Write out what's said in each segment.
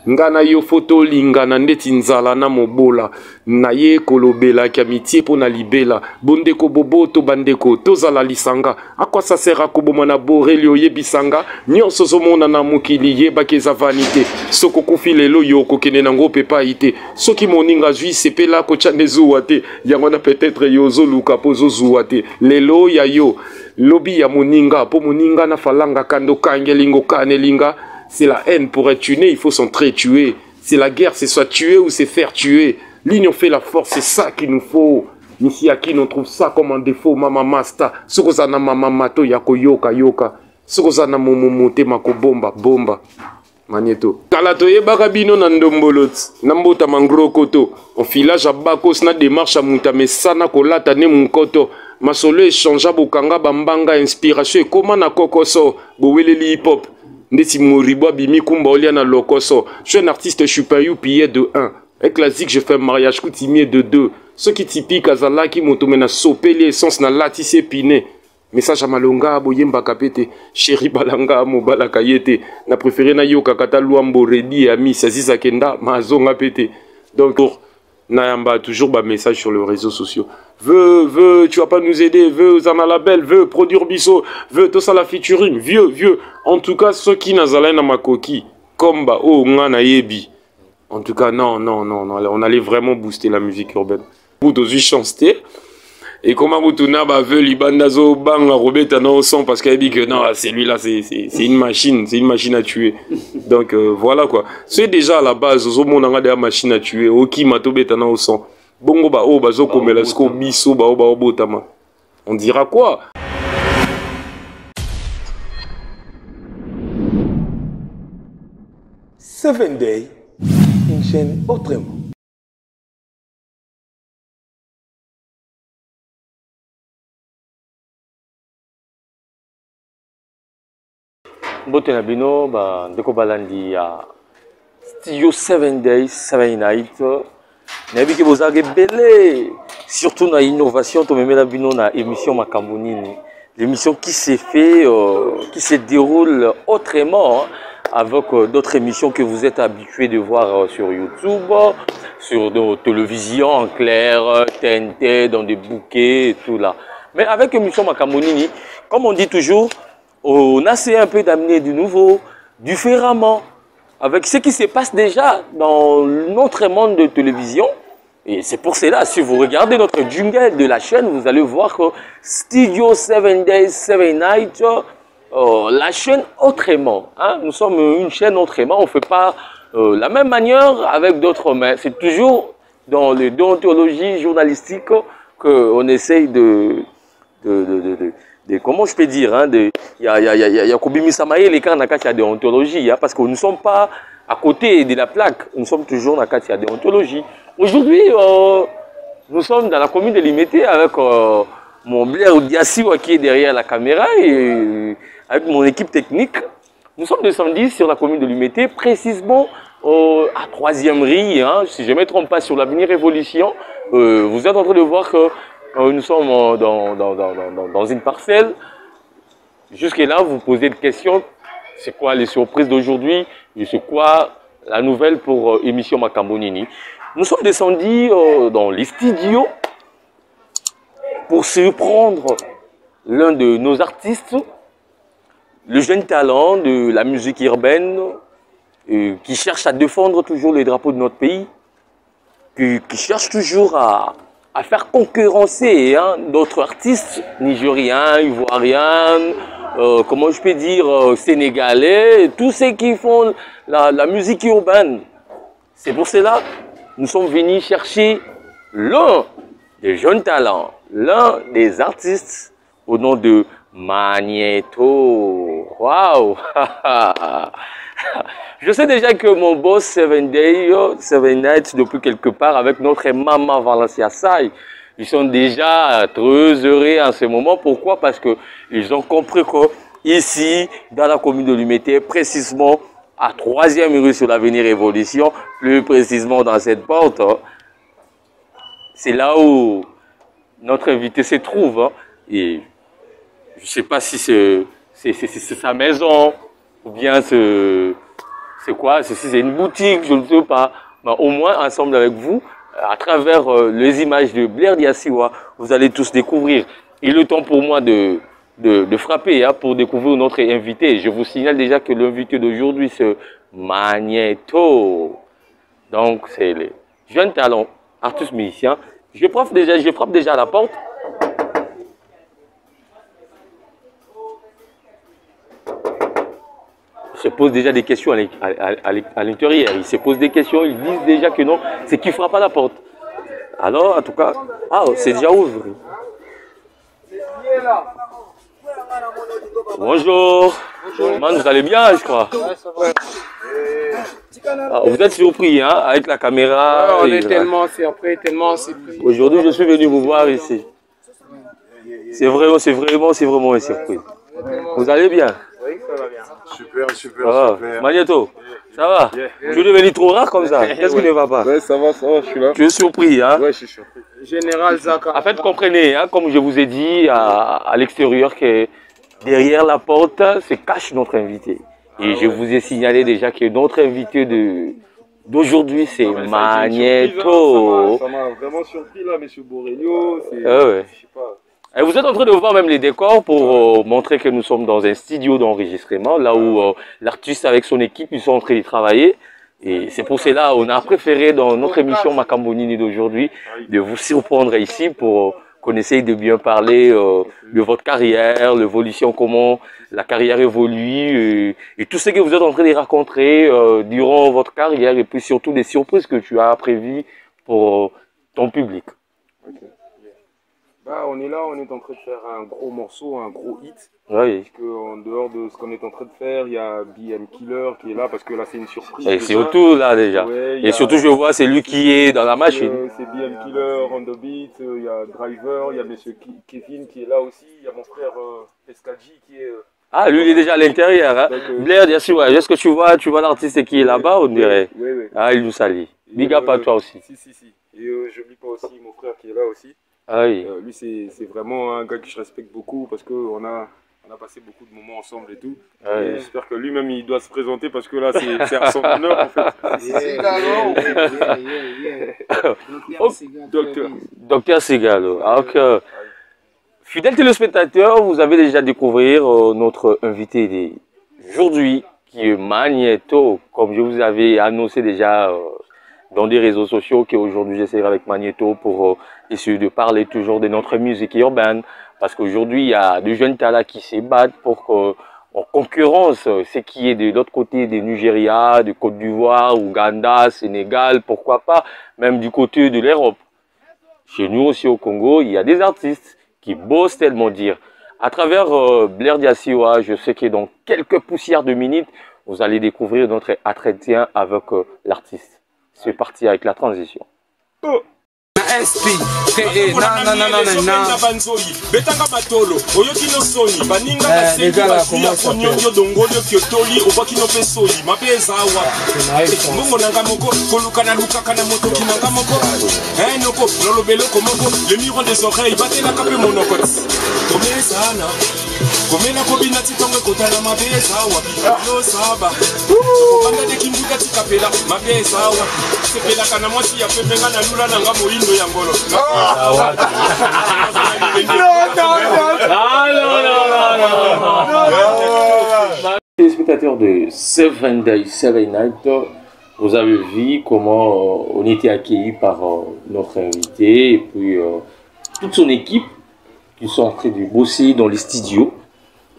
Ngana yo photo lingana ndeti nzala na mobola na ye kolobela kamitié po na libela bondeko boboto bandeko tozala lisanga akwa ça sert akoboma na borelio yebisanga nyonso zomona na mokili yebaka eza vanité soko kufi lelo yo kokende nango pepa ite soki moninga zwi sepela kotyande zuwa te yango na peut-être yo ozoluka po ozozuwa te lelo ya yo lobi ya moninga po moninga na falanga kando kangelingo kanelinga. C'est la haine pour être tué, il faut s'entretuer. C'est la guerre, c'est soit tuer ou c'est faire tuer. L'union fait la force, c'est ça qu'il nous faut. Ici, à qui on trouve ça comme un défaut, mama masta. Sokozana mama mato yako yoka yoka. Sokozana momomote mako bomba bomba. Magneto. Kalatoye barabino nandombolot. Nambota mangro koto. En filage à bakos na démarche à mutamesana kolata ne munkoto. Masolo échangea bokanga bambanga inspiration. Comment na kokoso. Boweleli hip hop. Ndeti Moribo Bimi Kumba Oliana Lokoso. Je suis un artiste, je suis pas you pillé de 1. Un classique, je fais un mariage coutumier de 2. Ce qui typique Azala qui m'automena sopeli essence na latissé piné. Message à Malonga, Boyemba Kapete, Chéri Balanga, Mobala Kayete. Na préféré na yo kakata luambo redi ami Saziza Kenda, Mazonga Pete. Donc, Nayamba, toujours bas message sur les réseaux sociaux. Tu vas pas nous aider, Zana Label, produire Bisso, tout ça la featuring, vieux. En tout cas, ceux qui n'azalaient na makoki, comme bah, oh, ngana yebi. En tout cas, non, on allait vraiment booster la musique urbaine. Bout aux chanceté. Et comment Boutuna veut Libandazo bang Robeta non au son parce qu'elle dit que non, celui-là c'est une machine à tuer. Donc voilà quoi. C'est déjà à la base, au monde on a des machines à tuer. Oki matobeta non au son. Bongo ba o bazo komelasko biso ba o botama. On dira quoi? Seven Day, une chaîne autrement. Bote na bino ba ndeko balandi ya studio 7 days 7 night nabi ke bozage belé surtout na innovation to memela bino na émission Makambo Nini, l'émission qui s'est fait qui se déroule autrement avec d'autres émissions que vous êtes habitués de voir sur YouTube, sur nos télévisions en clair, TNT, dans des bouquets et tout là. Mais avec l'émission Makambo Nini, comme on dit toujours, on a essayé un peu d'amener du nouveau, différemment, avec ce qui se passe déjà dans notre monde de télévision. Et c'est pour cela, si vous regardez notre jingle de la chaîne, vous allez voir que Studio 7 Days, 7 Nights, la chaîne autrement. Hein? Nous sommes une chaîne autrement, on ne fait pas la même manière avec d'autres, mais c'est toujours dans les déontologies journalistiques qu'on essaye comment je peux dire, hein, il y a Kobimi Samaye, les cas, il y a déontologie, hein, parce que nous ne sommes pas à côté de la plaque, nous sommes toujours dans la déontologie. Aujourd'hui, nous sommes dans la commune de Limité avec mon Blair Diassiwa qui est derrière la caméra et avec mon équipe technique. Nous sommes descendus sur la commune de Limité, précisément à 3e rue, hein, si je ne me trompe pas, sur l'avenue Révolution. Vous êtes en train de voir que nous sommes dans une parcelle. Jusque-là, vous posez des questions. C'est quoi les surprises d'aujourd'hui? Et c'est quoi la nouvelle pour émission Makambo Nini? Nous sommes descendus dans les studios pour surprendre l'un de nos artistes, le jeune talent de la musique urbaine, qui cherche à défendre toujours les drapeaux de notre pays, qui cherche toujours à faire concurrencer hein, d'autres artistes nigériens, ivoiriens, comment je peux dire, sénégalais, tous ceux qui font la musique urbaine. C'est pour cela que nous sommes venus chercher l'un des jeunes talents, l'un des artistes au nom de Magneto. Waouh! Je sais déjà que mon boss 7 Day, 7 Nights, depuis quelque part, avec notre maman Valencia Sai, ils sont déjà très heureux en ce moment. Pourquoi? Parce qu'ils ont compris que ici, dans la commune de Limité, précisément à 3e rue sur l'avenue Révolution, plus précisément dans cette porte, c'est là où notre invité se trouve. Hein. Et je ne sais pas si c'est sa maison ou bien c'est c'est quoi? C'est une boutique, je ne sais pas. Mais au moins, ensemble avec vous, à travers les images de Blair Diassiwa, vous allez tous découvrir. Il est le temps pour moi de frapper hein, pour découvrir notre invité. Je vous signale déjà que l'invité d'aujourd'hui, c'est Magneto. Donc, c'est le jeune talent, artiste musicien. Je frappe déjà à la porte. Il se pose déjà des questions à l'intérieur. Il se pose des questions, ils disent déjà que non, c'est qui frappe à la porte. Alors, en tout cas, ah, c'est déjà ouvert. Bonjour. Man, vous allez bien, je crois. Ah, vous êtes surpris, hein, avec la caméra. On est tellement surpris. Aujourd'hui, je suis venu vous voir ici. C'est vraiment une surprise. Vous allez bien? Oui, ça va bien. Super. Magneto, ça va? Tu es devenu trop rare comme ça. Qu'est-ce qui ne va pas? Ouais, ça va, je suis là. Tu es surpris, hein? Ouais, je suis surpris. Général Zaka. En fait, comprenez, hein, comme je vous ai dit à l'extérieur, que derrière la porte se cache notre invité. Et je vous ai signalé déjà que notre invité d'aujourd'hui, c'est Magneto. Ça m'a vraiment surpris là, monsieur Borelio. Ouais. Je sais pas. Et vous êtes en train de voir même les décors pour montrer que nous sommes dans un studio d'enregistrement, là où l'artiste avec son équipe, ils sont en train de travailler. Et c'est pour cela qu'on a préféré dans notre émission Macambonini d'aujourd'hui de vous surprendre ici pour qu'on essaye de bien parler de votre carrière, l'évolution, comment la carrière évolue et tout ce que vous êtes en train de raconter durant votre carrière et puis surtout des surprises que tu as prévues pour ton public. Okay. Bah, on est là, on est en train de faire un gros morceau, un gros hit. Oui. Parce qu'en dehors de ce qu'on est en train de faire, il y a BM Killer qui est là parce que là c'est une surprise. Et surtout là déjà. Ouais, et surtout je vois c'est lui qui est dans la machine. C'est BM Killer on the beat, il y a Driver, il y a monsieur Kevin qui est là aussi, il y a mon frère Escadji qui est... Ah, lui il est déjà à l'intérieur. Hein. Blair, bien sûr, est-ce que tu vois l'artiste qui est là-bas, on dirait? Oui. Ah, il nous salue. Big up à toi aussi. Si. Et je n'oublie pas aussi mon frère qui est là aussi. Ah oui. Lui, c'est vraiment un gars que je respecte beaucoup parce qu'on a passé beaucoup de moments ensemble et tout. Ah oui. J'espère que lui-même, il doit se présenter parce que là, c'est à son honneur en fait. Docteur Segalo. Alors que, fidèles téléspectateurs, vous avez déjà découvert notre invité d'aujourd'hui qui est Magneto. Comme je vous avais annoncé déjà dans des réseaux sociaux qu'aujourd'hui j'essaierai avec Magneto pour essayer de parler toujours de notre musique urbaine parce qu'aujourd'hui il y a de jeunes talents qui se battent pour en concurrence ce qui est de l'autre côté du Nigeria, du Côte d'Ivoire, Ouganda, Sénégal, pourquoi pas, même du côté de l'Europe. Chez nous aussi au Congo, il y a des artistes qui bossent tellement dire. À travers Blair Diassiwa, je sais que dans quelques poussières de minutes, vous allez découvrir notre entretien avec l'artiste. C'est parti avec la transition. SP betanga matolo oyo kino soni baninga basengi basuya konyonyo dongolio kiotoli obakino pe soli mapeza awa mbongo nanga moko kolukana lukaka na moto kinanga moko noko lolobelo komoko le miroir des oreilles batelaka pe monokoti komesana komela kobina titongo kotala mapeza awa no saba kobanda de kimbuka tikapela mapeza awa sepelaka na mwasi ya pembenga na lula nanga moindo ya ngolo Téléspectateurs de Seven Day, Seven Night, vous avez vu comment on était accueillis par notre invité et puis toute son équipe qui sont en train de bosser dans les studios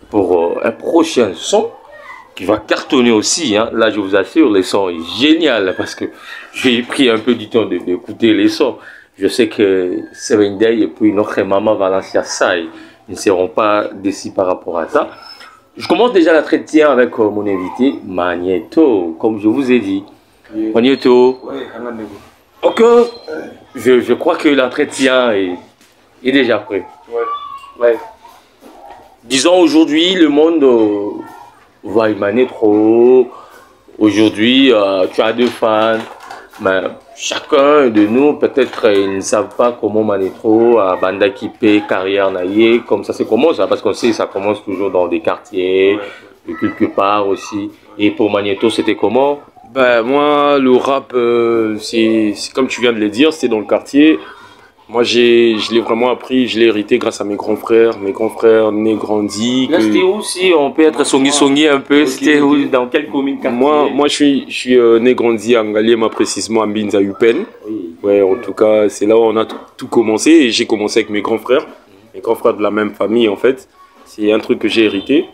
pour un prochain son qui va cartonner aussi. Hein. Là, je vous assure, les sons est génial parce que j'ai pris un peu du temps d'écouter les sons. Je sais que Seven Day et puis notre maman Valencia Sai ne seront pas déçus par rapport à ça. Je commence déjà l'entretien avec mon invité, Magneto, comme je vous ai dit. Yeah. Magneto, ok, je crois que l'entretien est déjà prêt. Ouais. Disons aujourd'hui, le monde va émaner trop. Aujourd'hui, tu as deux fans, mais chacun de nous, peut-être, ils ne savent pas comment Magneto, Banda Kipé, carrière naïe, comme ça c'est comment ça, parce qu'on sait ça commence toujours dans des quartiers, de quelque part aussi. Et pour Magnéto, c'était comment? Ben, moi, le rap, c'est comme tu viens de le dire, c'était dans le quartier. Moi, je l'ai vraiment appris, je l'ai hérité grâce à mes grands frères nés, grandis. Là, c'était où si on peut être songi un peu? C'était où, dans quelle commune? Moi, je suis né, grandi à Ngaliema, précisément à Mbinza Upen. Oui. Ouais, en tout cas, c'est là où on a tout commencé. Et j'ai commencé avec mes grands frères de la même famille, en fait. C'est un truc que j'ai hérité.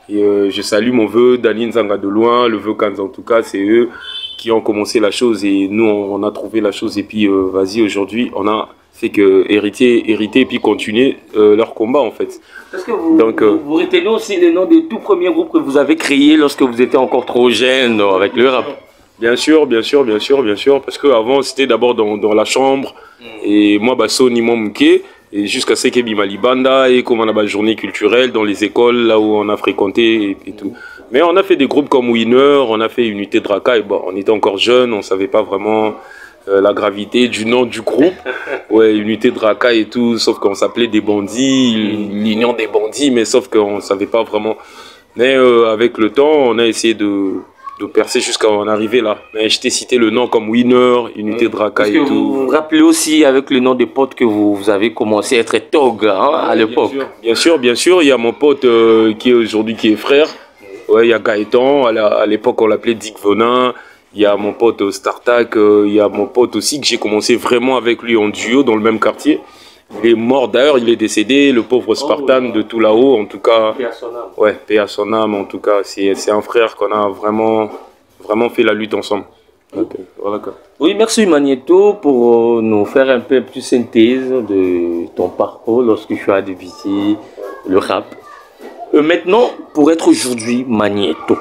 Et je salue mon vœu, Dani Nzanga de loin, le vœu Kanza, en tout cas, c'est eux qui ont commencé la chose. Et nous, on a trouvé la chose. Et puis, vas-y, aujourd'hui, on a fait que hériter et puis continuer leur combat, en fait. Est-ce que vous retenez aussi le nom des tout premiers groupes que vous avez créés lorsque vous étiez encore trop jeune avec le rap? Bien sûr, parce qu'avant c'était d'abord dans la chambre, et moi, Soni Momuke, et jusqu'à ce qu'il y ait Malibanda, et comme on a la journée culturelle dans les écoles, là où on a fréquenté et tout. Mais on a fait des groupes comme Winner, on a fait Unité Draka, et bon, on était encore jeunes, on ne savait pas vraiment la gravité du nom du groupe. Ouais, Unité Draka et tout, sauf qu'on s'appelait des bandits, l'union des bandits, mais sauf qu'on ne savait pas vraiment. Mais avec le temps, on a essayé de percer jusqu'à en arriver là. Mais je t'ai cité le nom comme Winner, Unité Draka et tout. Vous vous rappelez aussi avec le nom des potes que vous avez commencé à être Tog à l'époque? Bien sûr, il y a mon pote qui est aujourd'hui qui est frère. Ouais, il y a Gaëtan, à l'époque on l'appelait Dick Venin. Il y a mon pote Startak, il y a mon pote aussi que j'ai commencé vraiment avec lui en duo dans le même quartier. Il est mort d'ailleurs, il est décédé, le pauvre Spartan de tout là-haut, en tout cas. Paix à son âme. Ouais, paix à son âme, en tout cas. C'est un frère qu'on a vraiment fait la lutte ensemble. Donc, voilà quoi. Oui, merci Magnéto pour nous faire un peu plus synthèse de ton parcours lorsque tu as débuté le rap. Maintenant, pour être aujourd'hui Magnéto,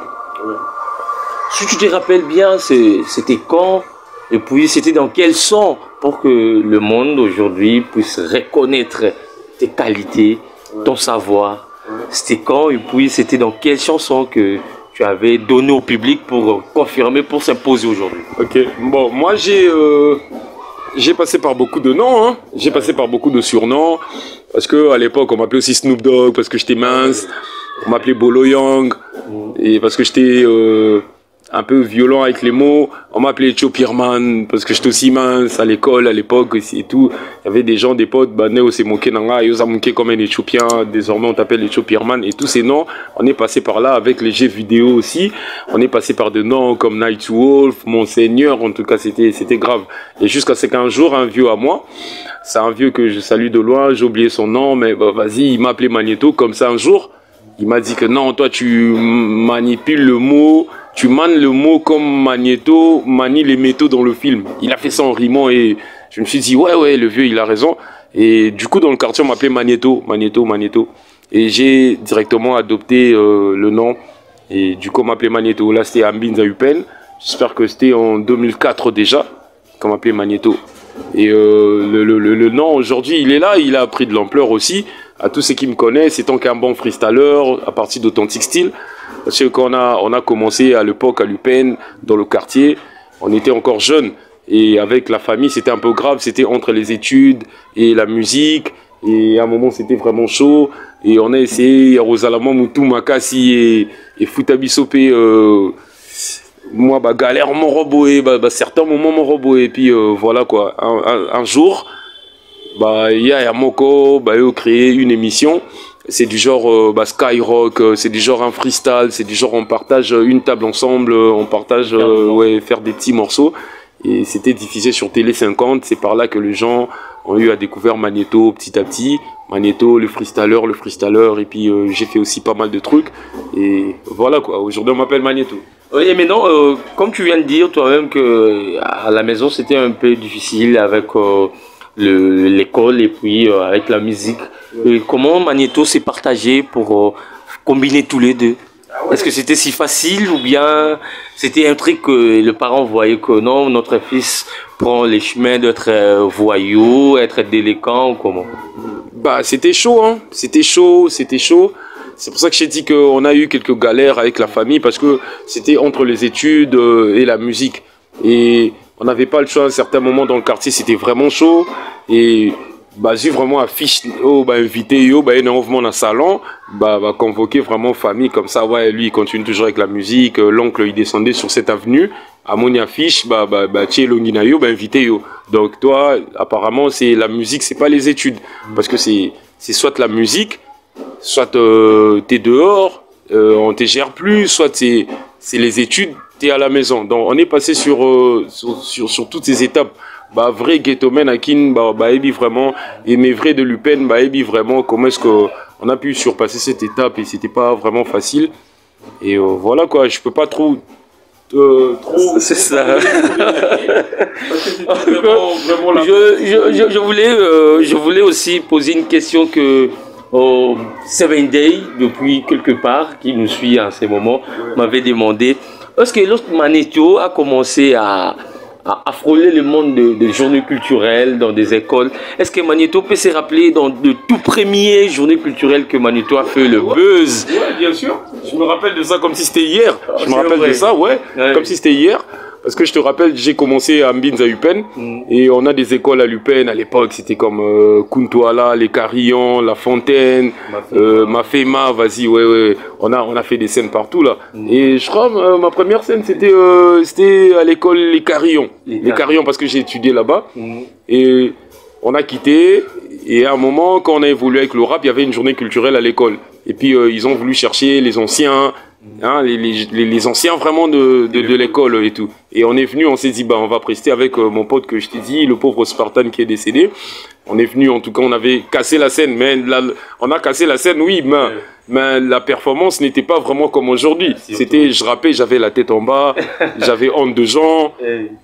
si tu te rappelles bien, c'était quand et puis c'était dans quel son pour que le monde aujourd'hui puisse reconnaître tes qualités, ton savoir. C'était quand et puis c'était dans quelle chanson que tu avais donné au public pour confirmer, pour s'imposer aujourd'hui? Ok, bon, moi j'ai passé par beaucoup de noms, hein. J'ai passé par beaucoup de surnoms, parce qu'à l'époque on m'appelait aussi Snoop Dogg parce que j'étais mince, on m'appelait Bolo Young, et parce que j'étais un peu violent avec les mots, on m'appelait Chopirman parce que j'étais aussi mince à l'école, à l'époque et tout. Il y avait des gens, des potes, Néo c'est moqué nanga, ils ont moqué comme un Éthiopien, désormais on t'appelle les Chopirman et tous ces noms. On est passé par là avec les jeux vidéo aussi. On est passé par des noms comme Nightwolf, Monseigneur, en tout cas c'était grave. Et jusqu'à ce qu'un jour, un vieux à moi, c'est un vieux que je salue de loin, j'ai oublié son nom, mais vas-y, il m'a appelé Magnéto, comme ça un jour, il m'a dit que non, toi tu manipules le mot. Tu manes le mot comme Magnéto manie les métaux dans le film. Il a fait ça en rimant et je me suis dit, ouais, le vieux, il a raison. Et du coup, dans le quartier, on m'appelait Magnéto. Et j'ai directement adopté le nom. Et du coup, on m'appelait Magnéto. Là, c'était à Mbinza Upen. J'espère que c'était en 2004 déjà qu'on m'appelait Magnéto. Et le nom, aujourd'hui, il est là. Il a pris de l'ampleur aussi. À tous ceux qui me connaissent, étant qu'un bon freestyler, à partir d'Authentic Style. Parce qu'on a commencé à l'époque à l'Upen, dans le quartier, on était encore jeunes. Et avec la famille, c'était un peu grave, c'était entre les études et la musique. Et à un moment, c'était vraiment chaud. Et on a essayé, Rosalamon, Moutou, Makassi et Futabisope, moi, galère, mon robot, certains moments, mon robot. Et puis voilà quoi, un jour, Yamoko, ils ont créé une émission. C'est du genre Skyrock, c'est du genre un freestyle, c'est du genre on partage une table ensemble, on partage faire des petits morceaux. Et c'était diffusé sur Télé 50, c'est par là que les gens ont eu à découvrir Magnéto petit à petit. Magnéto, le freestyler, et puis j'ai fait aussi pas mal de trucs. Et voilà quoi, aujourd'hui on m'appelle Magnéto. Oui, mais non, comme tu viens de dire toi-même que à la maison c'était un peu difficile avec l'école et puis avec la musique. Et comment Magnéto s'est partagé pour combiner tous les deux? Est-ce que c'était si facile ou bien c'était un truc que le parent voyait que non, notre fils prend les chemins d'être voyou, être délinquant ou comment? C'était chaud, hein. C'était chaud. C'est pour ça que j'ai dit qu'on a eu quelques galères avec la famille parce que c'était entre les études et la musique. Et on n'avait pas le choix à un certain moment dans le quartier, c'était vraiment chaud. Et j'ai vraiment affiche invité yo énormément dans le salon convoquer vraiment famille comme ça ouais lui il continue toujours avec la musique l'oncle il descendait sur cette avenue à mon affiche Longina yo invité yo donc toi apparemment c'est la musique c'est pas les études parce que c'est soit la musique soit t'es dehors on te gère plus soit c'est les études t'es à la maison donc on est passé sur toutes ces étapes vrai ghettoman akin vraiment et mes vrais de Lupen vraiment comment est-ce qu'on a pu surpasser cette étape et c'était pas vraiment facile et voilà quoi je peux pas trop c'est ça je voulais aussi poser une question que Seven Day depuis quelque part qui nous suit en ce moment m'avait demandé est-ce que lorsque Magnéto a commencé à frôler le monde des journées culturelles dans des écoles. Est-ce que Magnéto peut se rappeler dans de tout premières journées culturelles que Magnéto a fait le buzz? Oui, bien sûr. Je me rappelle de ça comme si c'était hier. Je me rappelle de ça, comme si c'était hier. Parce que je te rappelle, j'ai commencé à Mbinza Lupen et on a des écoles à Lupen à l'époque. C'était comme Kuntouala, les Carillons, La Fontaine, Mafema, vas-y, ouais. On a fait des scènes partout là. Et je crois ma première scène c'était à l'école Les Carillons. Les Carillons parce que j'ai étudié là-bas. Et on a quitté. Et à un moment, quand on a évolué avec le rap, il y avait une journée culturelle à l'école. Et puis ils ont voulu chercher les anciens. Hein, les anciens vraiment de l'école et tout. Et on est venu, on s'est dit, on va prester avec mon pote que je t'ai dit, le pauvre Spartan qui est décédé. On est venu, en tout cas, on avait cassé la scène, mais on a cassé la scène, oui, mais la performance n'était pas vraiment comme aujourd'hui. C'était, je rappais, j'avais la tête en bas, j'avais honte de gens,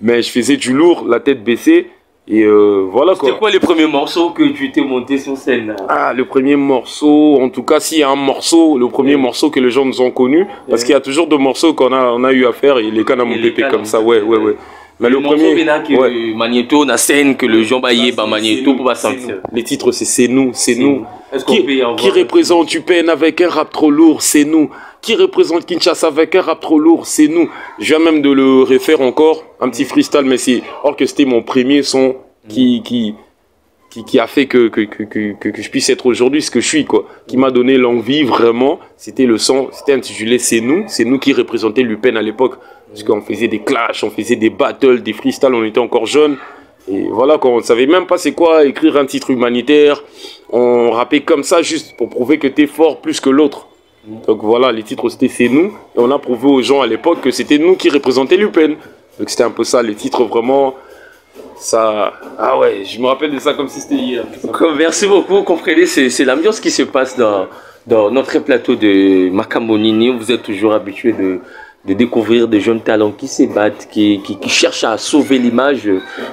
mais je faisais du lourd, la tête baissée. Et voilà quoi. C'était quoi les premiers morceaux que tu t'es monté sur scène là? Ah, le premier morceau, en tout cas, s'il y a un morceau, le premier morceau que les gens nous ont connu, parce qu'il y a toujours deux morceaux qu'on a eu à faire et les cannes à mon pépé comme ça, ouais. Mais le premier, que Magnéto, na scène que le Jean Baillé, Magnéto pour pas sentir. Les titres, c'est nous. Qui représente Upen avec un rap trop lourd, c'est nous. Qui représente Kinshasa avec un rap trop lourd, c'est nous. Je viens même de le refaire encore, un petit freestyle, mais c'est or que c'était mon premier son qui a fait que je puisse être aujourd'hui ce que je suis, quoi. Qui m'a donné l'envie vraiment. C'était le son, c'était intitulé C'est nous qui représentait Lupen à l'époque. Parce qu'on faisait des clashs, on faisait des battles, des freestyles, on était encore jeunes. Et voilà, on ne savait même pas c'est quoi écrire un titre humanitaire. On rappait comme ça juste pour prouver que t'es fort plus que l'autre. Donc voilà, les titres c'était C'est nous. Et on a prouvé aux gens à l'époque que c'était nous qui représentaient Lupen. Donc c'était un peu ça, les titres vraiment. Ça, ah ouais, je me rappelle de ça comme si c'était hier. Merci beaucoup, vous comprenez, c'est l'ambiance qui se passe dans notre plateau de Makambo-Nini. Vous êtes toujours habitué de découvrir des jeunes talents qui se battent, qui cherchent à sauver l'image,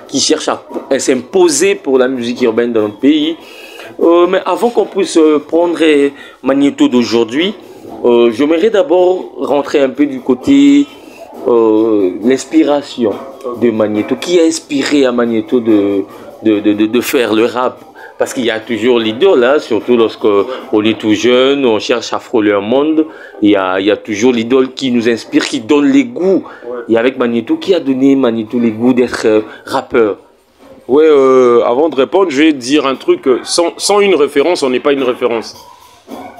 qui cherchent à s'imposer pour la musique urbaine dans notre pays. Mais avant qu'on puisse prendre Magnéto d'aujourd'hui, j'aimerais d'abord rentrer un peu du côté l'inspiration de Magnéto. Qui a inspiré à Magnéto de faire le rap? Parce qu'il y a toujours l'idole, hein, surtout lorsqu'on est tout jeune, on cherche à frôler un monde. Il y a toujours l'idole qui nous inspire, qui donne les goûts. Et avec Magnéto, qui a donné Magnéto les goûts d'être rappeur? Ouais, avant de répondre, je vais dire un truc. Sans une référence, on n'est pas une référence.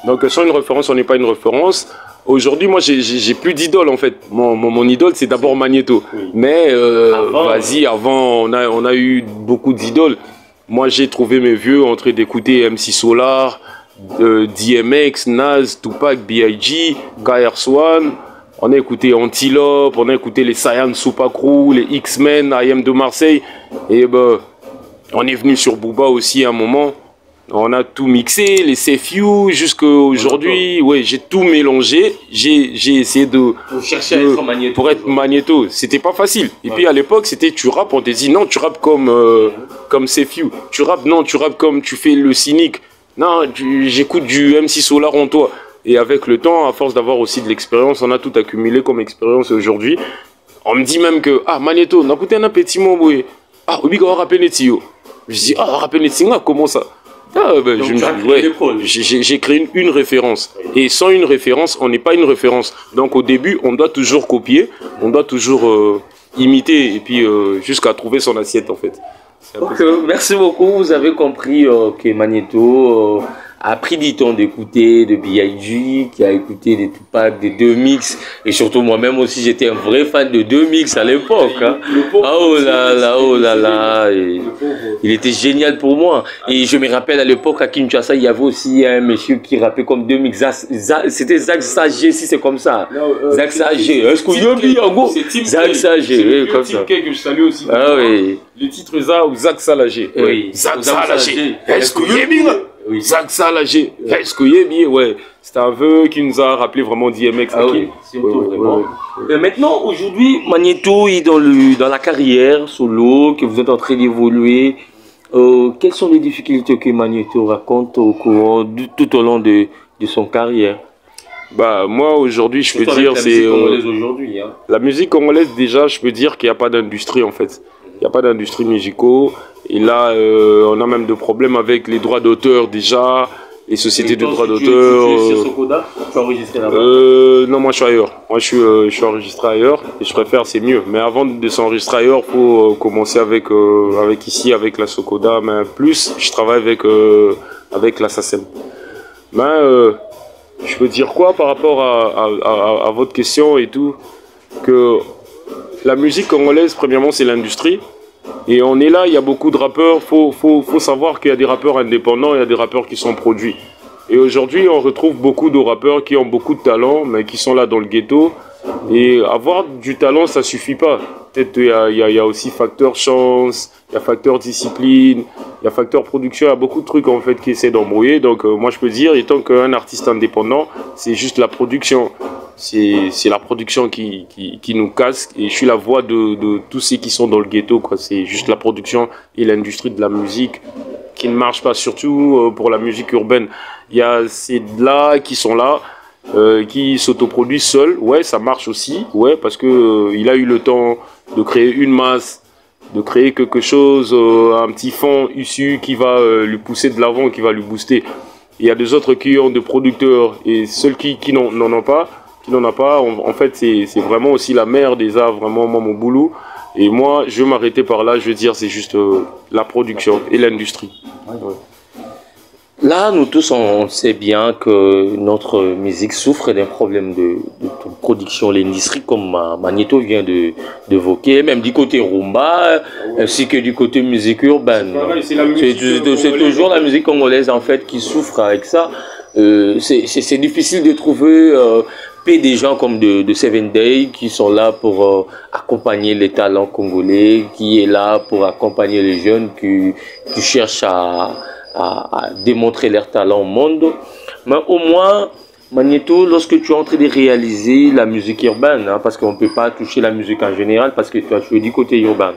Donc sans une référence, on n'est pas une référence. Aujourd'hui, moi, j'ai plus d'idole en fait. Mon idole, c'est d'abord Magnéto. Oui. Mais avant, on a eu beaucoup d'idoles. Moi, j'ai trouvé mes vieux en train d'écouter MC Solar, DMX, Nas, Tupac, B.I.G, KRS-One. On a écouté Antilope, on a écouté les Saiyan Super Crew, les X-Men, I Am de Marseille. Et on est venu sur Booba aussi à un moment. On a tout mixé, les CFU jusqu'à aujourd'hui. Ouais, j'ai tout mélangé. J'ai essayé pour être Magnéto. C'était pas facile. Et puis à l'époque, c'était tu rappes, on te dit non, tu rappes comme CFU. Tu rappes non, tu rappes comme tu fais le cynique. Non, j'écoute du MC Solar en toi. Et avec le temps, à force d'avoir aussi de l'expérience, on a tout accumulé comme expérience aujourd'hui. On me dit même que Magnéto, on a écouté un petit mot, oui. Oui, on rappelle les tios. Je dis rappelle les tios, comment ça? J'ai créé une référence. Et sans une référence, on n'est pas une référence. Donc au début, on doit toujours copier, on doit toujours imiter, et puis jusqu'à trouver son assiette en fait. Donc, merci beaucoup. Vous avez compris que Magneto a pris du temps d'écouter de B.I.G, qui a écouté des Tupac, des 2Mix, et surtout moi-même aussi, j'étais un vrai fan de 2Mix à l'époque. Hein. Oh là là, oh là là. Il était génial pour moi. Et je me rappelle à l'époque à Kinshasa, il y avait aussi un monsieur qui rappait comme 2Mix. C'était Zach Sagé, si c'est comme ça. Zach Sagé. Est-ce qu'il y a mis en gros Zach Sagé, comme ça. Que je salue aussi. Ah oui. Le titre ça ou Zach Salagé. Oui. Zach Salagé. Est-ce qu'il y a mis oui. Zach Salagé. Est-ce qu'il y a mis ouais. C'est un vœu qui nous a rappelé vraiment DMX. Ah oui, surtout vraiment. Maintenant, aujourd'hui, Magneto est dans la carrière solo, que vous êtes en train d'évoluer. Quelles sont les difficultés que Magneto raconte au courant tout au long de son carrière? Bah moi aujourd'hui je peux dire c'est la musique congolaise déjà je peux dire qu'il n'y a pas d'industrie en fait. Il n'y a pas d'industrie musicale et là on a même des problèmes avec les droits d'auteur déjà, les sociétés de droits d'auteur. Tu es sur Sokoda? Tu es enregistré là-bas? Non moi je suis ailleurs. Moi je suis enregistré ailleurs et je préfère c'est mieux. Mais avant de s'enregistrer ailleurs faut commencer avec ici avec la Sokoda, mais plus je travaille avec la SACEM. Mais je peux dire quoi par rapport à votre question et tout, que la musique congolaise, premièrement, c'est l'industrie. Et on est là, il y a beaucoup de rappeurs. Faut savoir qu'il y a des rappeurs indépendants, il y a des rappeurs qui sont produits. Et aujourd'hui, on retrouve beaucoup de rappeurs qui ont beaucoup de talent, mais qui sont là dans le ghetto. Et avoir du talent, ça suffit pas. Peut-être il y a aussi facteur chance, il y a facteur discipline, il y a facteur production, il y a beaucoup de trucs en fait qui essaient d'embrouiller. Donc moi je peux dire, étant qu'un artiste indépendant, c'est juste la production. C'est la production qui nous casse et je suis la voix de tous ceux qui sont dans le ghetto, quoi. C'est juste la production et l'industrie de la musique qui ne marche pas, surtout pour la musique urbaine. Il y a ces là qui sont là. Qui s'autoproduisent seuls, ouais, ça marche aussi, ouais, parce que il a eu le temps de créer une masse, de créer quelque chose, un petit fond issu qui va lui pousser de l'avant, qui va lui booster. Il y a des autres qui ont des producteurs et ceux qui n'en ont pas, en fait, c'est vraiment aussi la mère des arts, vraiment moi mon boulot. Et moi, je vais m'arrêter par là, je veux dire, c'est juste la production et l'industrie. Ouais. Là, nous tous, on sait bien que notre musique souffre d'un problème de production. L'industrie, comme Magneto vient d'évoquer, même du côté rumba, ainsi que du côté musique urbaine. C'est toujours la musique congolaise, en fait, qui souffre avec ça. C'est difficile de trouver des gens comme de Seven Day qui sont là pour accompagner les talents congolais, qui est là pour accompagner les jeunes qui cherchent à démontrer leur talent au monde. Mais au moins, Magneto, lorsque tu es en train de réaliser la musique urbaine, hein, parce qu'on ne peut pas toucher la musique en général, parce que tu es du côté urbain.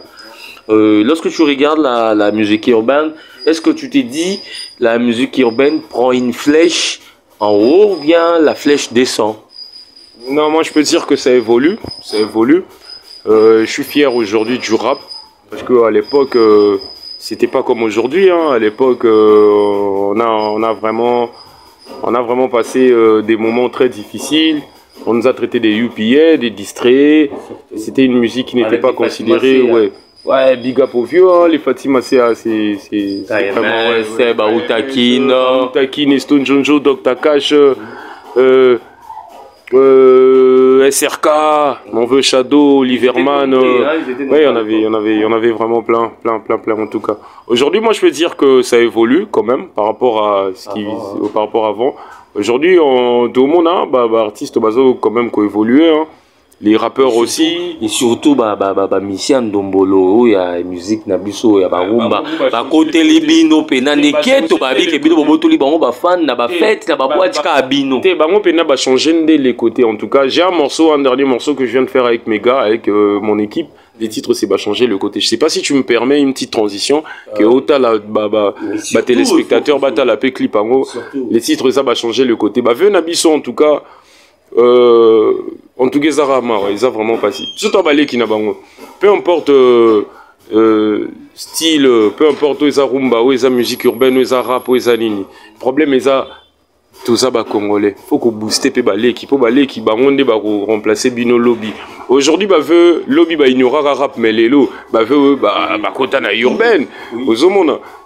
Lorsque tu regardes la musique urbaine, est-ce que tu te dis la musique urbaine prend une flèche en haut ou bien la flèche descend? Non, moi je peux dire que ça évolue. Ça évolue. Je suis fier aujourd'hui du rap, parce qu'à l'époque... c'était pas comme aujourd'hui, hein. À l'époque, on a vraiment passé des moments très difficiles. On nous a traité des UPA, des distraits. C'était une musique qui n'était pas considérée. Ouais, big up aux vieux, hein. Les Fatima, c'est vraiment... C'est Baoutakine, Outakine, Stone Jonjo, Dr. Cash, SRK, Mon Vœu Shadow, Liverman, ouais, il y en avait vraiment plein en tout cas. Aujourd'hui, moi je peux dire que ça évolue quand même par rapport à par rapport à avant. Aujourd'hui, tout le monde a artiste quand même qui évolué, hein. Les rappeurs aussi. Et surtout, Michel Ndombolo, il y a musique Nabiso, il y a Rumba. Côté Libino, Penaneketo, Babi, Bino, Boboto, Liban, Bafan, Naba Fête, Naba Boatika, Abino. Bango Pena va changer les côtés en tout cas. J'ai un dernier morceau que je viens de faire avec mes gars, avec mon équipe. Les titres, c'est changer le côté. Je sais pas si tu me permets une petite transition. Que autant la téléspectateur, la P clip les titres, ça va changer le côté. Veu Nabiso en tout cas. En tout cas, ils ont vraiment passé. Surtout qui n'a pas. Peu importe style, peu importe où ils ont rumba, où ils ont musique urbaine, où ils ont rap, où ils ont nini. Le problème, ils ont Tout ça, Congolais. Faut qu'on booste pe baleki. Pour baleki, on va remplacer Bino Lobby. Aujourd'hui, veut Lobby, il n'y aura rap, mais les lots, veut, kota na urbaine.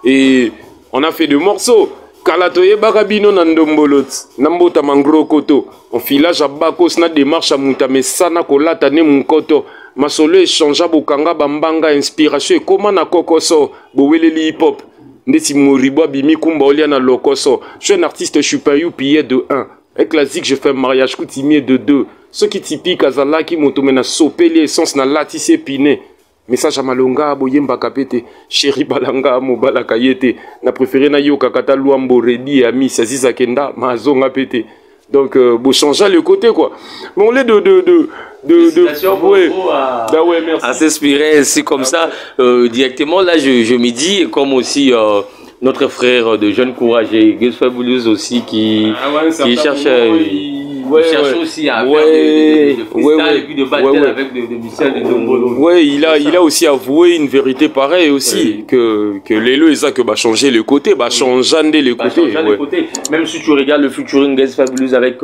Et on a fait deux morceaux. Kalatoye Barabino Nandombolot, Nambota Mangro Koto. On filage à Bakos na démarche à Moutame Sana Kolata ne Munkoto. Masolo échangea Bokanga Bambanga inspiration et comment na Kokoso, Boweleli hip hop. Ndeti Moribo Bimi Kumba Oliana Lokoso. Je suis un artiste, je suis pas youpier de 1. Avec la zik, je fais un mariage coutumier de 2. Ce qui typique Azala qui m'automena sopeli essence na latissé piné. Message à Malonga, Boyemba Kapete, Chéri Balanga, Mobala Kayete, n'a préféré na yo kakata Luambo Redi, Ami, Saziza Kenda, Mazonga Pete. Donc, bon, changer le côté, quoi. Mais on l'est ouais, merci. À s'inspirer ainsi comme ça, directement, là, je me dis, comme aussi notre frère de Jeune Courageux, Gus Fabulous aussi, qui cherche... Il cherche aussi à faire de freestyle et puis de battle avec de Michel et Dombolo. Ouais, il a aussi avoué une vérité pareille aussi, que les lois, ça que changer le côté, changer les côtés. Même si tu regardes le featuring Gus Fabulous avec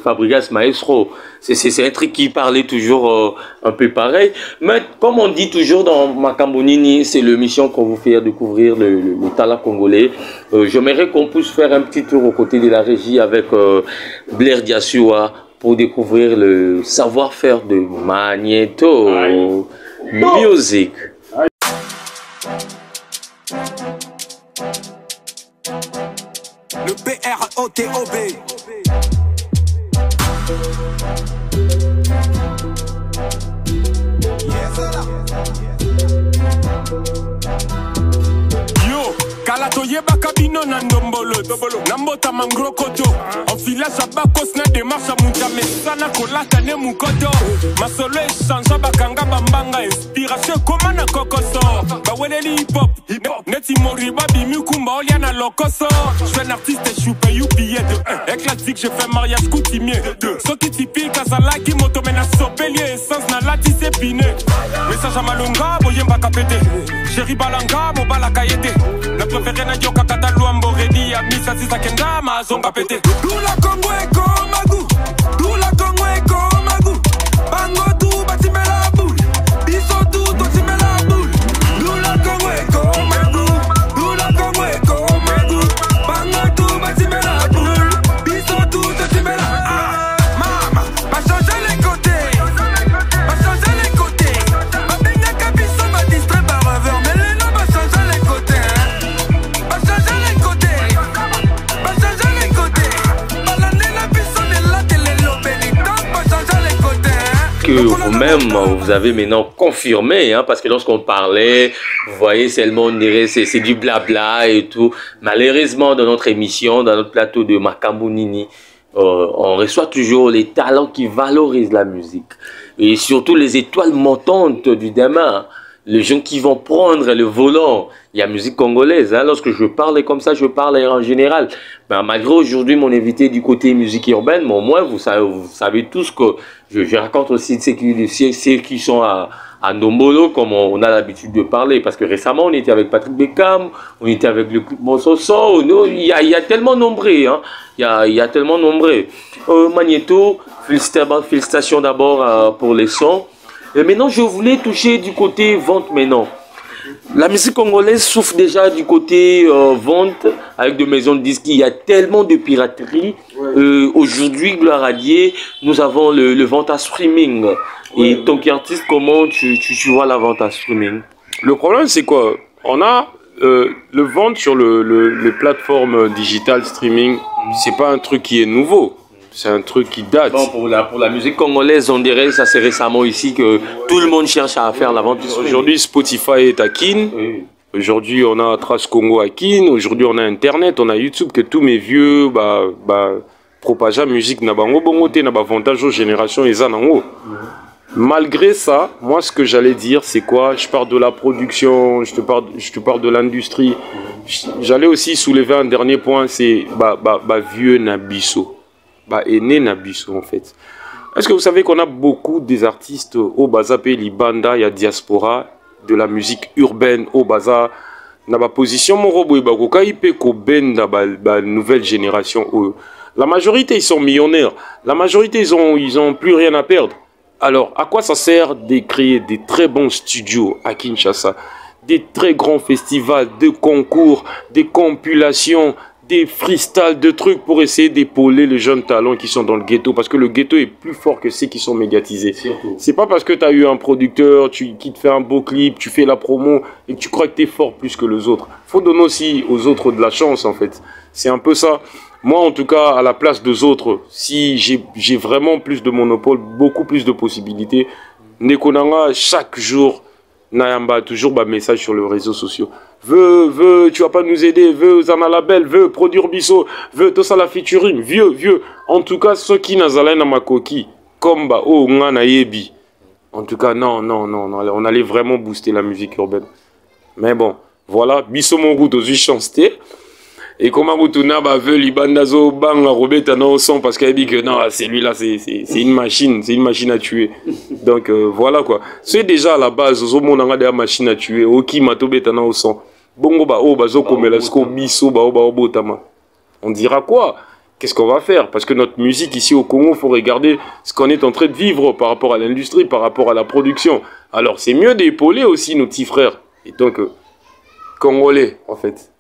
Fabregas Maestro, c'est un truc qui parlait toujours un peu pareil. Mais comme on dit toujours dans Makambo Nini, c'est l'émission qu'on vous fait découvrir le talent congolais. J'aimerais qu'on puisse faire un petit tour aux côtés de la régie avec Blair Diassou pour découvrir le savoir-faire de Magneto Music. Le BROTOB. Kalatoye bakabino na ndombolo Nambota mangro koto Enfilage à bakos na démarche à Moutame Sana kolata ne mukoto Masolo échange bakanga bambanga Inspiration koma na kokoso Baweleli hip hop Neti Moriba Bimi Kumba Oliana Lokoso Je suis un artiste et je suis pas youpier de 1 Avec la zik je fais mariage coutumier de 2 Ce qui typique Azala qui m'automène à sopelier Essence na latissé piné Message à Malonga Boyemba Kapete Chéri Balanga Mobala Kayete préféré na yo kakata Luambo Redi Ami Saziza Kenda Mazonga Pete Dula Congo Eko Magu Dula Congo Eko Magu Bango tu batimela boule Biso tu totimela boule Dula Congo Eko Magu Dula Congo Eko Magu Bango tu batimela boule Biso tu totimela Mama, va changer les côtés Va changer les côtés Va benga kabiso va distrait par revers Mais les noms va changer les côtés Que vous-même, vous avez maintenant confirmé, hein, parce que lorsqu'on parlait, vous voyez seulement on dirait c'est du blabla et tout. Malheureusement, dans notre émission, dans notre plateau de Makambo Nini, on reçoit toujours les talents qui valorisent la musique. Et surtout les étoiles montantes du demain. Les gens qui vont prendre le volant. Il y a musique congolaise. Hein. Lorsque je parle comme ça, je parle en général. Ben, malgré aujourd'hui mon invité du côté musique urbaine, mais au moins vous savez tous que je raconte aussi ceux qui sont à Ndombolo, comme on a l'habitude de parler. Parce que récemment, on était avec Patrick Beckham, on était avec le club Monsoso. Il y a tellement nombreux. Hein. Il y a tellement nombreux. Magneto, félicitations d'abord pour les sons. Et maintenant, je voulais toucher du côté vente maintenant. La musique congolaise souffre déjà du côté vente avec des maisons de disques. Il y a tellement de piraterie. Aujourd'hui, gloire à Dieu, nous avons le vente à streaming. Et tant qu'artiste, comment tu vois la vente à streaming? Le problème, c'est quoi? On a le vente sur les plateformes digitales streaming. C'est pas un truc qui est nouveau. C'est un truc qui date. Bon, pour la musique congolaise, on dirait, ça c'est récemment ici que tout le monde cherche à faire la vente. Aujourd'hui, Spotify est à Kin. Oui. Aujourd'hui, on a Trash Congo à Kin. Aujourd'hui, on a Internet, on a YouTube, que tous mes vieux, propagent la musique, n'a pas avantage aux générations, ils en ont. Malgré ça, moi, ce que j'allais dire, c'est quoi? Je parle de la production, je te parle de l'industrie. J'allais aussi soulever un dernier point, c'est vieux Nabiso. Aîné Nabiso en fait. Est-ce que vous savez qu'on a beaucoup des artistes au Baza Libanda, il y a diaspora de la musique urbaine au Baza, na ba position mon robot bakoka ipe ko benda ba nouvelle génération La majorité, ils sont millionnaires. La majorité, ils ont plus rien à perdre. Alors, à quoi ça sert de créer des très bons studios à Kinshasa, des très grands festivals, des concours, des compilations, des freestyles, de trucs pour essayer d'épauler les jeunes talents qui sont dans le ghetto, parce que le ghetto est plus fort que ceux qui sont médiatisés. C'est pas parce que tu as eu un producteur qui te fait un beau clip, tu fais la promo et que tu crois que tu es fort plus que les autres. Faut donner aussi aux autres de la chance en fait. C'est un peu ça. Moi en tout cas, à la place des autres, si j'ai vraiment plus de monopole, beaucoup plus de possibilités, Nekonanga chaque jour, Nayamba toujours bas message sur les réseaux sociaux. Tu vas pas nous aider, Zana Label, produire Bisso, tout ça la featuring, vieux. En tout cas, ceux qui n'azalaient na makoki, comme bah, oh, ngana yebi. En tout cas, non, on allait vraiment booster la musique urbaine. Mais bon, voilà, Bisso mon goût aux chanceté. Et comment Moutuna veut Libandazo bang Robert non son parce qu'elle dit que non, celui-là c'est une machine à tuer. Donc voilà quoi. C'est déjà à la base, au monde on a des machines à tuer. Oki matobeta non son. Bongo ba o bazo komelasko biso ba o botama. On dira quoi? Qu'est-ce qu'on va faire? Parce que notre musique ici au Congo, il faut regarder ce qu'on est en train de vivre par rapport à l'industrie, par rapport à la production. Alors c'est mieux d'épauler aussi nos petits frères. Et donc Congolais en fait.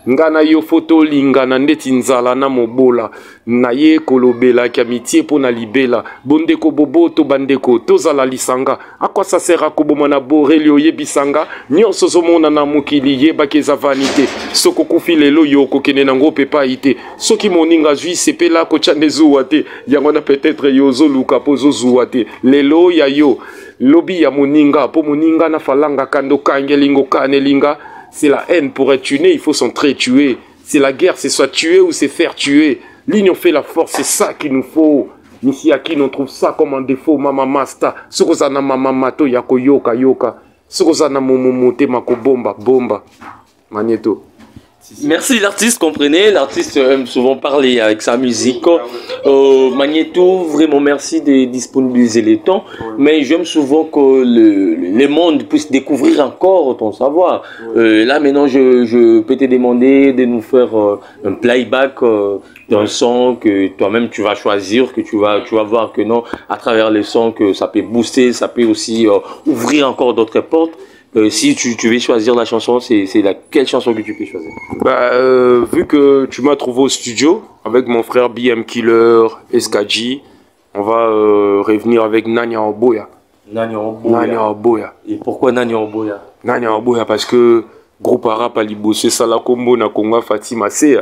Ngana yo photo lingana ndeti nzala na mobola na ye kolobela kamitié po na libela bondeko boboto bandeko tozala lisanga akwa ça sert à kobomana borelio yebisanga nyonso zomona na mokili yebaki eza vanité soko kufi lelo yo kokene nango pepa ite soki moninga zwi sepela ko chandezuwa te yango na peut-être yozo luka pozo zuwa te lelo ya yo lobi ya moninga po moninga na falanga kando kangelingo kanelinga. C'est la haine pour être tué, il faut s'entretuer. C'est la guerre, c'est soit tuer ou c'est faire tuer. L'union fait la force, c'est ça qu'il nous faut. Ici à qui on trouve ça comme un défaut, mama masta. Sokozana mama mato yako yoka yoka. Sokozana momomote mako bomba bomba. Magneto. Merci l'artiste, comprenez, l'artiste aime souvent parler avec sa musique. Magneto, vraiment merci de disponibiliser les temps, mais j'aime souvent que le monde puisse découvrir encore ton savoir. Là maintenant, je peux te demander de nous faire un playback d'un son que toi-même tu vas choisir, que tu vas voir que non, à travers les sons, que ça peut booster, ça peut aussi ouvrir encore d'autres portes. Si tu veux choisir la chanson, c'est quelle chanson que tu peux choisir? Vu que tu m'as trouvé au studio avec mon frère BM Killer, SKG, on va revenir avec Nanya Oboya. Nanya Oboya. Et pourquoi Nanya Oboya? Nanya Oboya parce que groupe rap ali bossé sala kombo na Konga Fatima Sea.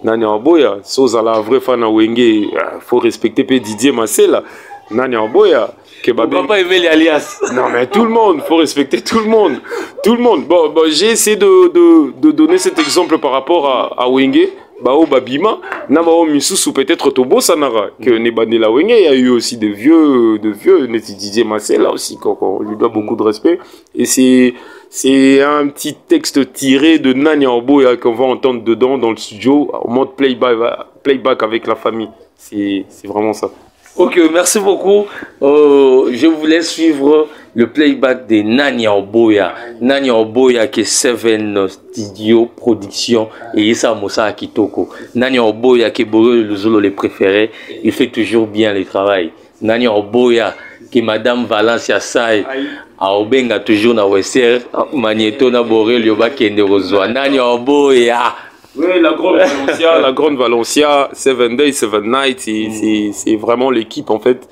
Nanya Oboya, soza la vraie fan à Wenge, faut respecter Didier Masela. Nanya Oboya. On va pas aimer les alias. Non mais tout le monde, faut respecter tout le monde. Tout le monde. Bon j'ai essayé de donner cet exemple par rapport à Wenge. Bao Babima, Namao Misusu peut-être Tobo Sanara, que Nebandela Wenge, il y a eu aussi de vieux, Didier Massel là aussi, on lui doit beaucoup de respect. Et c'est un petit texte tiré de Nanya Oboya qu'on va entendre dedans dans le studio, en mode playback avec la famille. C'est vraiment ça. Ok, merci beaucoup. Je vous laisse suivre le playback de Nanya Oboya. Nanya Oboya qui est Seven Studio Production et Issa Mosa Kitoko. Nanya Oboya qui est le Zolo les préférés. Il fait toujours bien le travail. Nanya Oboya qui est Madame Valencia Sai. A Obenga toujours na Wesser. Magneto na Borel Yoba Kende Rozoa. Nanya Oboya. Oui, la grande Valencia, 7 Days, 7 Nights, c'est vraiment l'équipe en fait.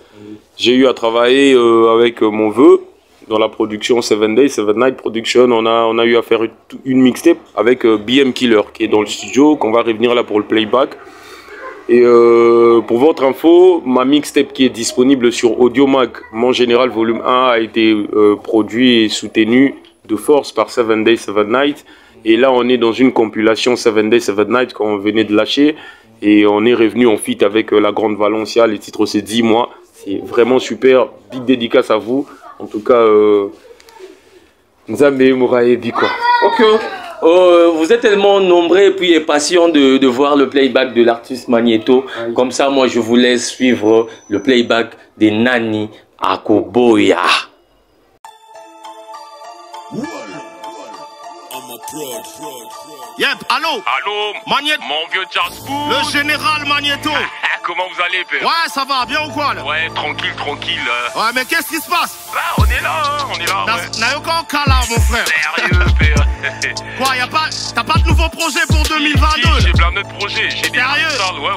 J'ai eu à travailler avec mon vœu dans la production 7 Days, 7 Nights Production. On a eu à faire une mixtape avec BM Killer qui est dans le studio, qu'on va revenir là pour le playback. Et pour votre info, ma mixtape qui est disponible sur Audiomack, Mon Général Volume 1, a été produit et soutenu de force par 7 Days, 7 Nights. Et là, on est dans une compilation 7 Days, 7 Nights qu'on venait de lâcher. Et on est revenu en feat avec la Grande Valencia. Les titres, c'est 10 mois. C'est vraiment super. Big dédicace à vous. En tout cas, Nzambe Mouraebi quoi. Ok. Vous êtes tellement nombreux et puis patient de voir le playback de l'artiste Magneto. Comme ça, moi, je vous laisse suivre le playback de Nanya Oboya. Yep, allô? Allô, Magneto. mon vieux Jaspou. Le général Magneto. Comment vous allez, père? Ouais, ça va, bien ou quoi, là? Ouais, tranquille, tranquille. Ouais, mais qu'est-ce qui se passe? Bah, on est là, hein, on est là, ouais. N'a aucun cas là, mon frère. Sérieux, père? Quoi, t'as pas de nouveau projet pour 2022? J'ai plein d'autres projets. J'ai des Sérieux? freestyles, ouais.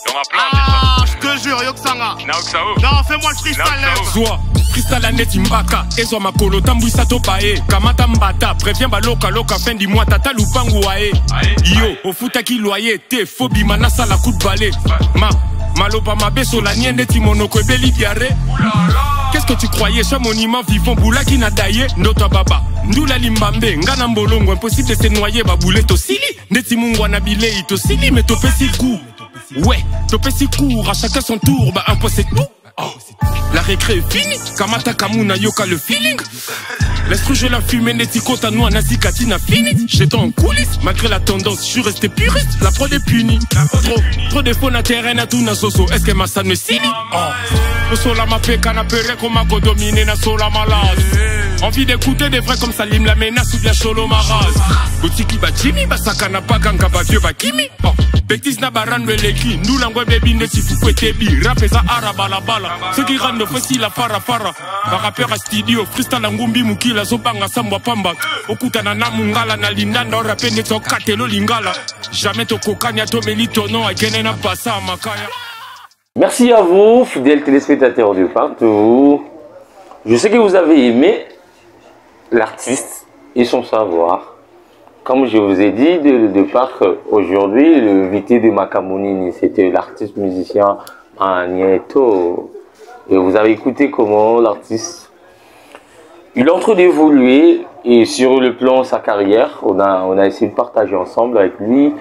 Il y en a plein, ah, je te jure, Yoksanga. Non, fais-moi le freestyle, là. Zoa, freestyle aneti mbaka. Ezwa makolo tambwisa topae. Kamata mbata, préviens baloka loka fin du mois tata lupangu wae. Yo, ofutaki loyer, te fobi manasa la coup de balai. Maloba mabeso la niende timonoko ebeli biare. Qu'est-ce que tu croyais, cha monument vivant boula qui n'a daillé, nota baba. Ndula limbambe, ngana mbolongo, impossible de se noyer, baboule to sili. Neti mungwa na bilei to sili, mais to pesi coup. Ouais, to pesi court, à chacun son tour, bah un peu c'est tout. Oh. La récré est finie, Kamata Kamuna Yoka le feeling. L'esprit je la fumée, Neti Kota Noua Nazi Katina fini. J'étais en coulisses, malgré la tendance, je suis resté puriste. La prod est punie. Trop de faux na terrain à tout na soso. Est-ce que ma sa me sili? Oh. Au sola ma pe canapere comme ma dominé na sola malade. Envie d'écouter des vrais comme Salim la menace ou bien Cholo Maraz. Botiki ba Jimmy, ba sakana pa ganga ba vieux ba Kimi. Oh. Bêtise na baran beleki, nous l'envoie baby ne si fouque tebi. Rap ça araba la bala. Ceux qui rendent facile la fara. Ba rappeur à studio, freestyle ngumbi mukila zobanga sambwa pamba. Okutana na mungala na lindanda rapé ne to katelo lingala. Jamais to kokanya to melito non akene na passa makaya. Merci à vous, fidèles téléspectateurs de partout. Je sais que vous avez aimé l'artiste et son savoir. Comme je vous ai dit, de part aujourd'hui, le invité de Makamonini, c'était l'artiste musicien Magneto. Et vous avez écouté comment l'artiste, il est en train d'évoluer et sur le plan de sa carrière, on a essayé de partager ensemble avec lui.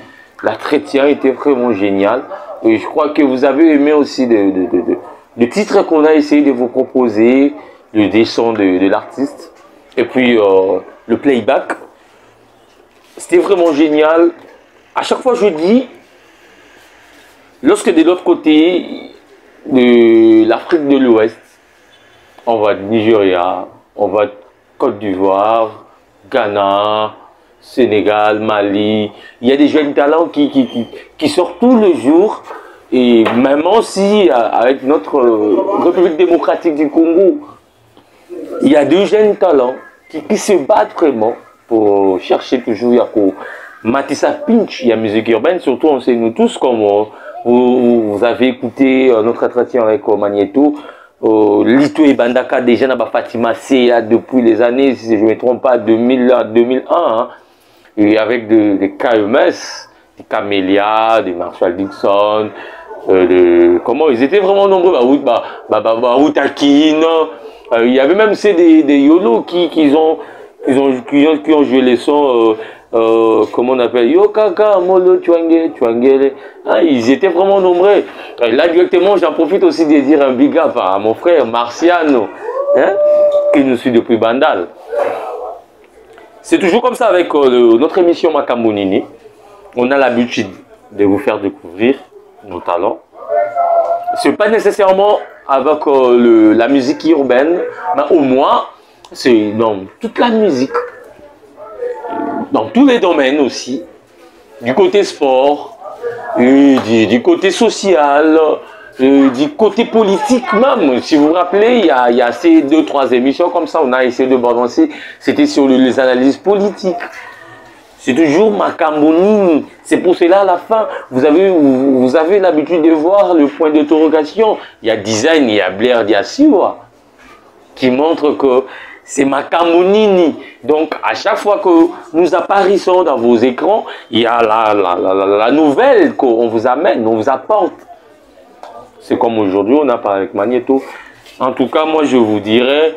L'entretien était vraiment génial. Et je crois que vous avez aimé aussi le titre qu'on a essayé de vous proposer, le dessin de l'artiste. Et puis le playback. C'était vraiment génial. À chaque fois je dis, lorsque de l'autre côté de l'Afrique de l'Ouest, on va de Nigeria, on va de Côte d'Ivoire, Ghana, Sénégal, Mali, il y a des jeunes talents qui sortent tous les jours. Et même aussi avec notre République démocratique du Congo, il y a deux jeunes talents qui se battent vraiment pour chercher toujours Yako. Matissa Pinch, il y a musique urbaine, surtout on sait nous tous comme vous avez écouté notre entretien avec Magneto. Lito et Bandaka déjà dans Fatima C depuis les années, si je ne me trompe pas, 2001. Hein, et avec des KMS, des Camélia, des Marshall Dixon, comment ils étaient vraiment nombreux. Utakin, il y avait même des YOLO qui ont joué les sons. Comment on appelle Yokaka, Molo, Tuangele. Ah, ils étaient vraiment nombreux. Là, directement, j'en profite aussi de dire un big up à mon frère Marciano, hein, qui nous suit depuis Bandal. C'est toujours comme ça avec notre émission Makamonini. On a l'habitude de vous faire découvrir nos talents. Ce n'est pas nécessairement avec la musique urbaine, mais au moins, c'est dans toute la musique. Dans tous les domaines aussi, du côté sport, du côté social, du côté politique même. Si vous vous rappelez, il y a ces 2-3 émissions comme ça, on a essayé de balancer, c'était sur les analyses politiques. C'est toujours Makamonini. C'est pour cela à la fin, vous avez l'habitude de voir le point d'interrogation. Il y a Design, il y a Blair Diassiwa, qui montre que c'est Makamonini. Donc, à chaque fois que nous apparaissons dans vos écrans, il y a la nouvelle qu'on vous amène, on vous apporte. C'est comme aujourd'hui, on a parlé avec Magneto. En tout cas, moi, je vous dirais,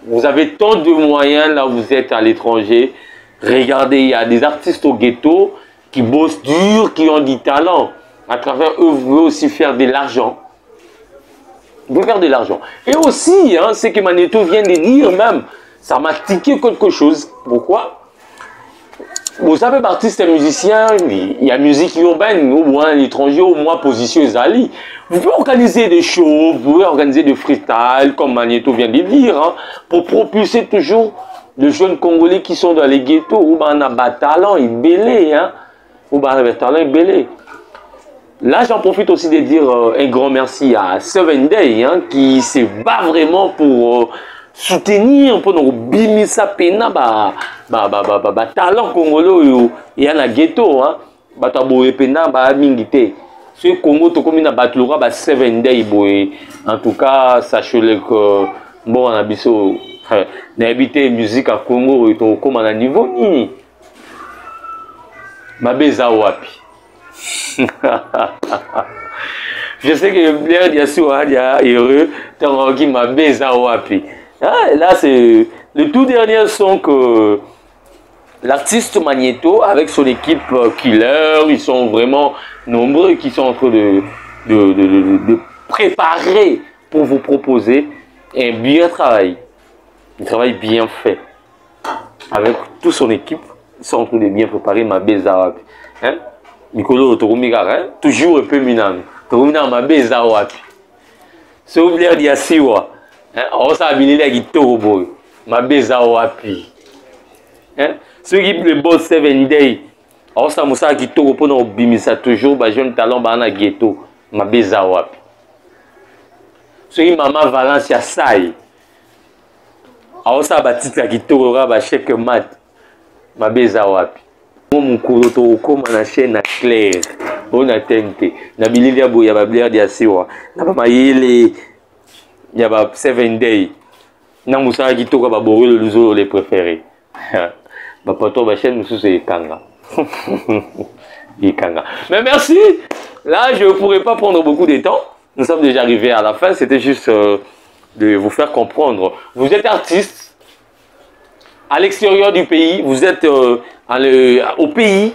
vous avez tant de moyens, là, vous êtes à l'étranger. Regardez, il y a des artistes au ghetto qui bossent dur, qui ont du talent. À travers eux, vous pouvez aussi faire de l'argent. Vous pouvez faire de l'argent. Et aussi, hein, ce que Magneto vient de dire même, ça m'a tiqué quelque chose. Pourquoi? Vous savez, artistes et musiciens, il y a musique urbaine, au moins à l'étranger, au moins position Zali. Vous pouvez organiser des shows, vous pouvez organiser des freestyle, comme Magneto vient de dire, hein, pour propulser toujours de jeunes Congolais qui sont dans les ghettos, où on a des talents et belé, hein, où on a des talents et belé. Là, j'en profite aussi de dire un grand merci à 7 Day, hein, qui se bat vraiment pour soutenir, pour nous bimisa pena, talent congolais, il y a un ghetto, hein, bataboye pena, mingite. Ce Congo, tout comme il y a 7 Day, en tout cas, sachez-le que, bon, on a biso, n'habiter musique à Congo, comme on a niveau, ni. Mabeza wapi. Je sais que Blair Diassou est heureux, tant qu'il m'a baisé à Wapi. Là, c'est le tout dernier son que l'artiste Magneto, avec son équipe Killer, ils sont vraiment nombreux qui sont en train de préparer pour vous proposer un bien travail. Un travail bien fait. Avec toute son équipe, ils sont en train de bien préparer ma baise à Wapi. Hein? Nicolo, toujours un peu minam. Ma beza wapi. C'est oublié d'y asiwa. On s'est habilité avec Itobo. Ma beza wapi. Ceux qui le boss 7 Day. On s'est moussé avec Itobo pour nous bimisa toujours. Bah jeune talent bah na ghetto. Ma beza wapi. Ceux qui maman Valencia Sai. On s'est battu avec Itobo bah chèque mat. Ma beza wapi. Mon koloto comme na chaîne na clair on a tenté na bilili ya boya ba Blair Diassiwa na ba mayele ya ba 7 Day na musala kitoko ba boré le luzo les préférés ba poto ba chaîne musu c'est kanga ikanga. Mais merci, là je ne pourrais pas prendre beaucoup de temps, nous sommes déjà arrivés à la fin, c'était juste de vous faire comprendre. Vous êtes artiste à l'extérieur du pays, vous êtes au pays,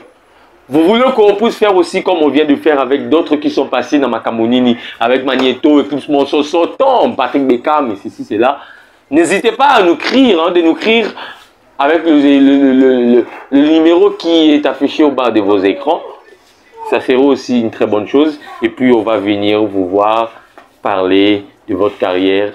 vous voulez qu'on puisse faire aussi comme on vient de faire avec d'autres qui sont passés dans Makamonini, avec Magneto, Eclipse Monceau, Tom, Patrick Beckham, et ceci, c'est là. N'hésitez pas à nous crier, de nous crier avec le numéro qui est affiché au bas de vos écrans. Ça serait aussi une très bonne chose. Et puis on va venir vous voir parler de votre carrière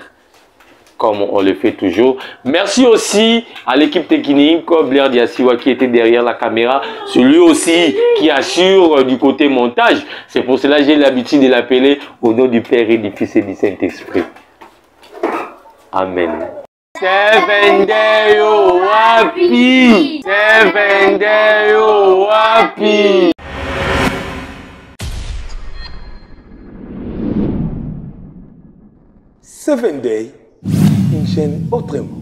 comme on le fait toujours. Merci aussi à l'équipe technique, Blair Diassiwa qui était derrière la caméra. Celui aussi qui assure du côté montage. C'est pour cela que j'ai l'habitude de l'appeler au nom du Père et du Fils et du Saint-Esprit. Amen. 7 Day wapi. 7 Day wapi. Seven Day, une chaîne autrement.